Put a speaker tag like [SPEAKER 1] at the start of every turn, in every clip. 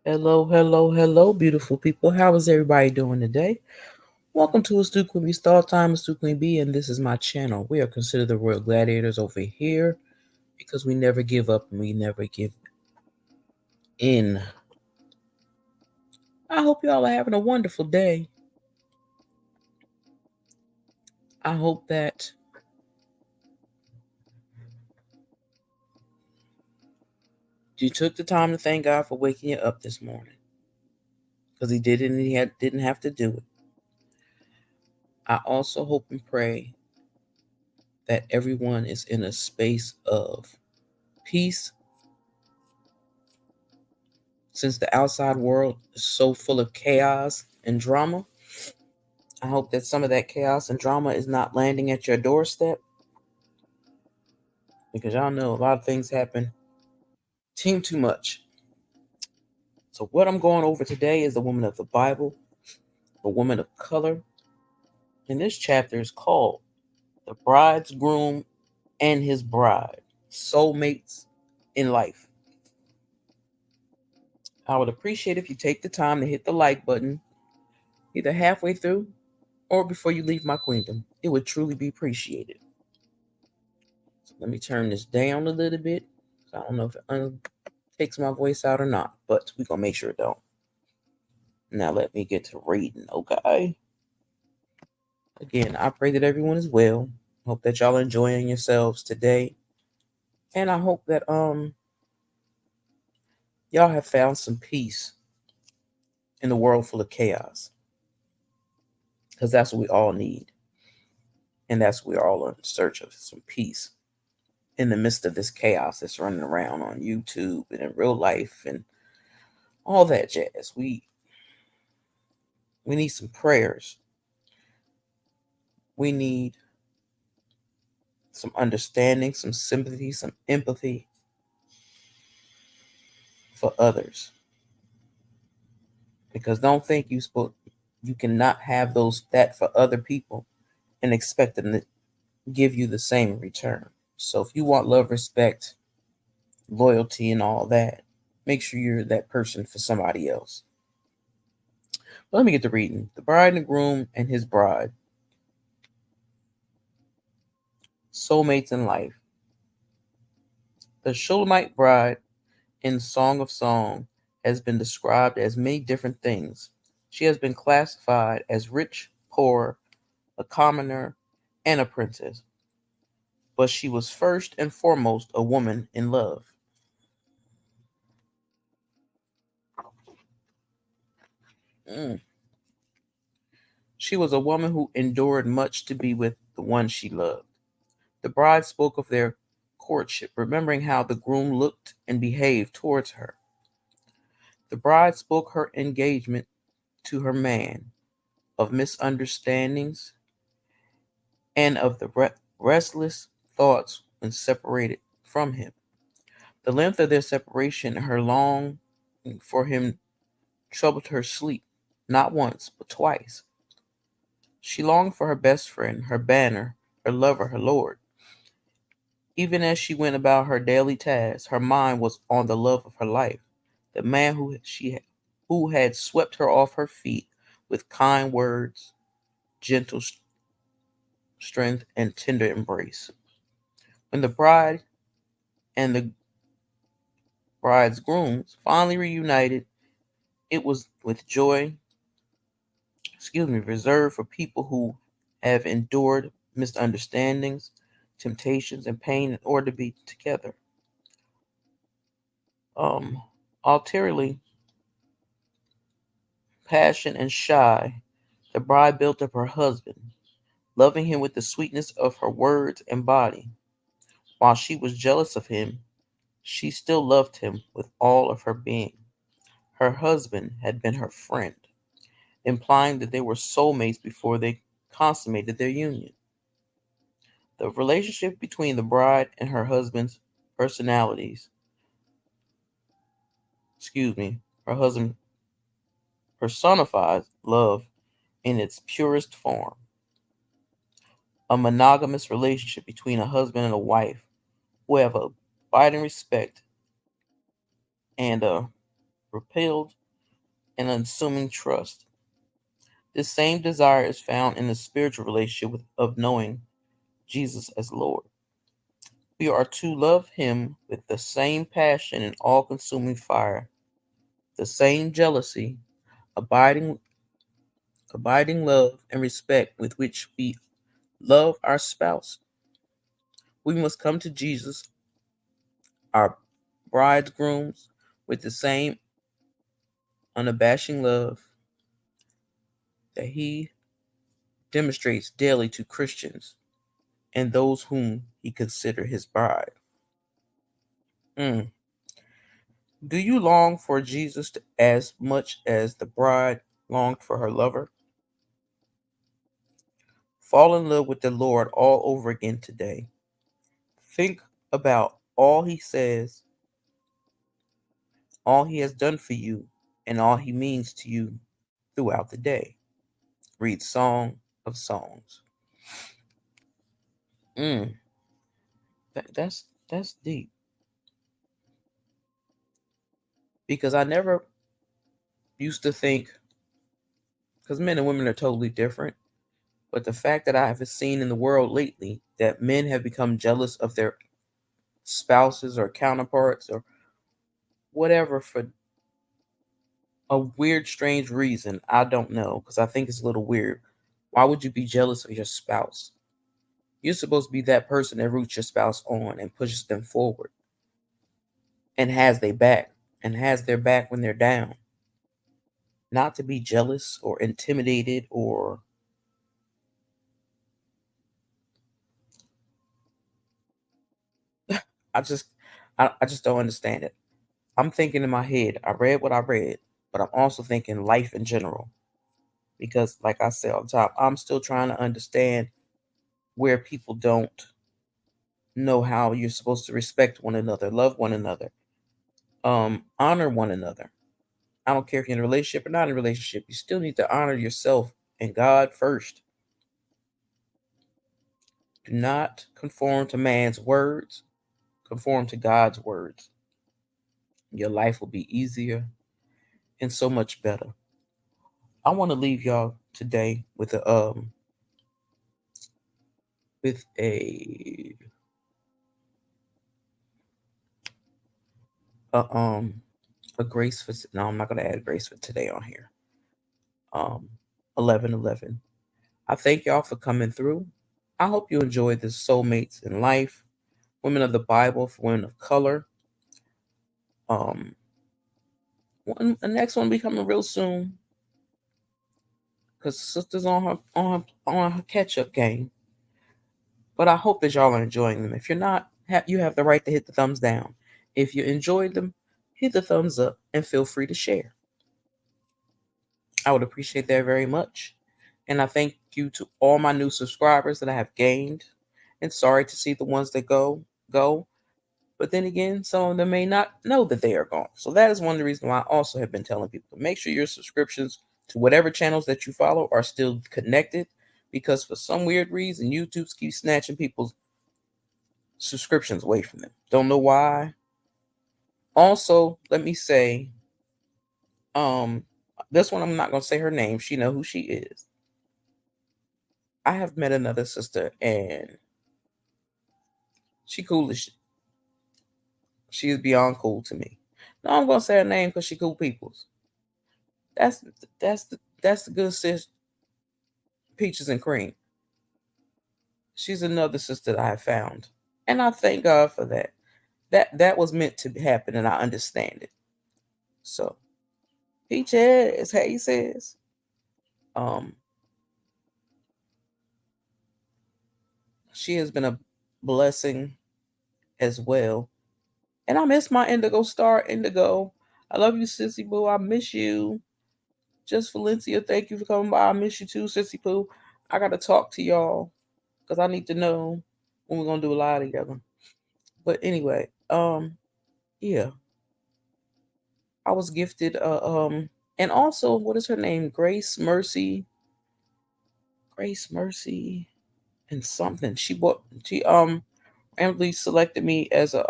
[SPEAKER 1] Hello, hello, hello, beautiful people. How is everybody doing today? Welcome to Astute Queen B Star Time, Astute Queen B, and this is my channel. We are considered the Royal Gladiators over here because we never give up and we never give in. I hope you all are having a wonderful day. I hope that you took the time to thank God for waking you up this morning because He did it and didn't have to do it. I also hope and pray that everyone is in a space of peace since the outside world is so full of chaos and drama. I hope that some of that chaos and drama is not landing at your doorstep because y'all know a lot of things happen. Team too much. So, what I'm going over today is the woman of the Bible, the woman of color. And this chapter is called The Bridegroom and His Bride, Soulmates in Life. I would appreciate if you take the time to hit the like button either halfway through or before you leave my queendom. It would truly be appreciated. So let me turn this down a little bit. I don't know if it takes my voice out or not, but we're going to make sure it don't. Now let me get to reading, okay? Again, I pray that everyone is well. Hope that y'all enjoying yourselves today. And I hope that y'all have found some peace in the world full of chaos. Because that's what we all need. And that's what we're all in search of, some peace in the midst of this chaos that's running around on YouTube and in real life and all that jazz. We need some prayers. We need some understanding, some sympathy, some empathy for others. Because don't think you cannot have that for other people and expect them to give you the same in return. So if you want love, respect, loyalty, and all that, make sure you're that person for somebody else. But let me get to reading. The Bride and Groom and His Bride. Soulmates in Life. The Shulamite bride in Song of Song has been described as many different things. She has been classified as rich, poor, a commoner, and a princess. But she was first and foremost a woman in love. Mm. She was a woman who endured much to be with the one she loved. The bride spoke of their courtship, remembering how the groom looked and behaved towards her. The bride spoke her engagement to her man, of misunderstandings, and of the restless thoughts when separated from him. The length of their separation and her longing for him troubled her sleep, not once, but twice. She longed for her best friend, her banner, her lover, her lord. Even as she went about her daily tasks, her mind was on the love of her life, the man who had swept her off her feet with kind words, gentle strength, and tender embrace. When the bride and the bride's grooms finally reunited, it was with joy, reserved for people who have endured misunderstandings, temptations, and pain in order to be together. Um, Ulteriorly, passionate and shy, the bride built up her husband, loving him with the sweetness of her words and body. While she was jealous of him, she still loved him with all of her being. Her husband had been her friend, implying that they were soulmates before they consummated their union. The relationship between the bride and her husband's personalities, her husband personifies love in its purest form. A monogamous relationship between a husband and a wife who have abiding respect and a repelled and unassuming trust. This same desire is found in the spiritual relationship of knowing Jesus as Lord. We are to love him with the same passion and all-consuming fire, the same jealousy, abiding abiding love and respect with which we love our spouse. We must come to Jesus, our bridegrooms, with the same unabashing love that he demonstrates daily to Christians and those whom he considers his bride. Mm. Do you long for Jesus as much as the bride longed for her lover? Fall in love with the Lord all over again today. Think about all he says, all he has done for you, and all he means to you throughout the day. Read Song of Songs. Mm. That's deep, because I never used to think, because men and women are totally different, but the fact that I have seen in the world lately that men have become jealous of their spouses or counterparts or whatever for a weird, strange reason. I don't know, because I think it's a little weird. Why would you be jealous of your spouse? You're supposed to be that person that roots your spouse on and pushes them forward and has their back when they're down. Not to be jealous or intimidated or I just I just don't understand it. I'm thinking in my head, I read what I read, but I'm also thinking life in general. Because like I said on top, I'm still trying to understand where people don't know how you're supposed to respect one another, love one another, honor one another. I don't care if you're in a relationship or not in a relationship. You still need to honor yourself and God first. Do not conform to man's words, conform to God's words. Your life will be easier and so much better. I want to leave y'all today with a a grace for no, I'm not gonna add grace for today on here. Um 11:11. I thank y'all for coming through. I hope you enjoyed this Soulmates in Life, Women of the Bible for Women of Color. Um the next one be coming real soon, because the sister's on her catch up game. But I hope that y'all are enjoying them. If you're not, you have the right to hit the thumbs down. If you enjoyed them, hit the thumbs up and feel free to share. I would appreciate that very much. And I thank you to all my new subscribers that I have gained. And sorry to see the ones that go. But then again, some of them may not know that they are gone. So that is one of the reasons why I also have been telling people, make sure your subscriptions to whatever channels that you follow are still connected. Because for some weird reason, YouTube keeps snatching people's subscriptions away from them. Don't know why. Also, let me say, um, this one I'm not gonna say her name. She know who she is. I have met another sister, and she cool as she is beyond cool to me. No, I'm gonna say her name because she cool peoples. That's the good sis, peaches and cream. She's another sister that I have found, and I thank God for that. That was meant to happen, and I understand it. So, peaches, hey sis. Um, she has been a blessing as well. And I miss my Indigo Star. Indigo, I love you, Sissy Boo. I miss you. Just Valencia, thank you for coming by. I miss you too, Sissy Pooh. I gotta talk to y'all because I need to know when we're gonna do a live together. But anyway, yeah, I was gifted and also what is her name? Grace Mercy and something. She randomly selected me as a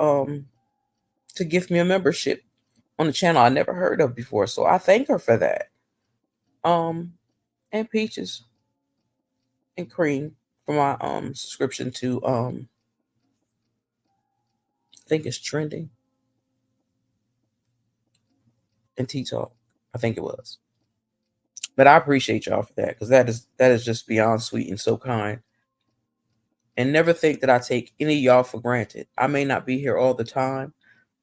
[SPEAKER 1] to gift me a membership on the channel I never heard of before. So I thank her for that. And Peaches and Cream for my subscription to I think it's Trending and Tea Talk. I think it was. But I appreciate y'all for that, because that is just beyond sweet and so kind. And never think that I take any of y'all for granted. I may not be here all the time,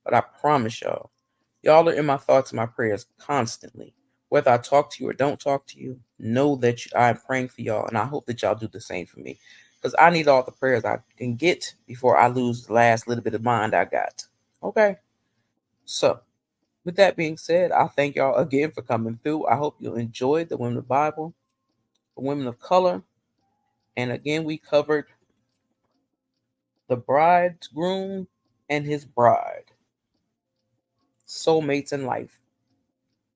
[SPEAKER 1] but I promise y'all are in my thoughts and my prayers constantly. Whether I talk to you or don't talk to you, know that I'm praying for y'all, and I hope that y'all do the same for me, because I need all the prayers I can get before I lose the last little bit of mind I got. Okay? So, with that being said, I thank y'all again for coming through. I hope you enjoyed the Women of the Bible, the Women of Color. And again, we covered the bridegroom and his bride, soulmates in life.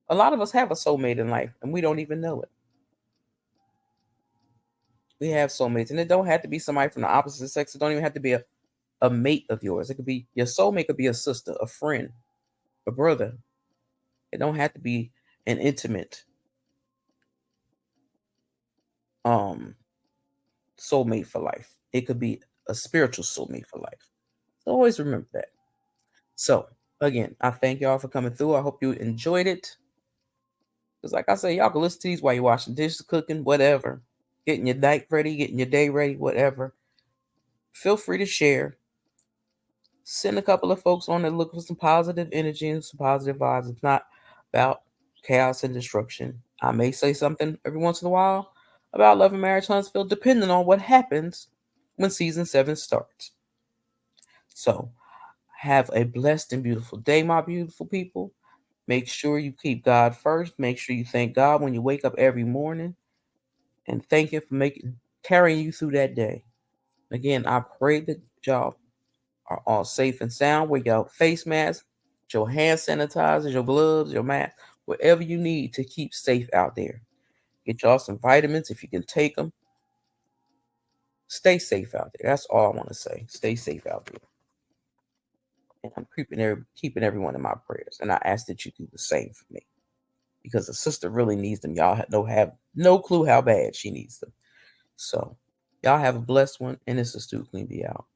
[SPEAKER 1] A lot of us have a soulmate in life, and we don't even know it. We have soulmates, and it don't have to be somebody from the opposite sex. It don't even have to be a mate of yours. It could be your soulmate, could be a sister, a friend, a brother. It don't have to be an intimate soulmate for life. It could be a spiritual soulmate for life. So always remember that. So again, I thank y'all for coming through. I hope you enjoyed it. Because like I say, y'all can listen to these while you're washing dishes, cooking, whatever. Getting your night ready, getting your day ready, whatever. Feel free to share. Send a couple of folks on that look for some positive energy and some positive vibes. It's not about chaos and destruction. I may say something every once in a while about Love and Marriage Huntsville, depending on what happens when season 7 starts. So, have a blessed and beautiful day, my beautiful people. Make sure you keep God first. Make sure you thank God when you wake up every morning, and thank Him for carrying you through that day. Again, I pray that y'all are all safe and sound. With your face mask, your hand sanitizers, your gloves, your mask, whatever you need to keep safe out there. Get y'all some vitamins if you can take them. Stay safe out there. That's all I want to say. Stay safe out there. And I'm keeping everyone in my prayers. And I ask that you do the same for me, because the sister really needs them. Y'all have no clue how bad she needs them. So, y'all have a blessed one. And this is Stu Clean Be out.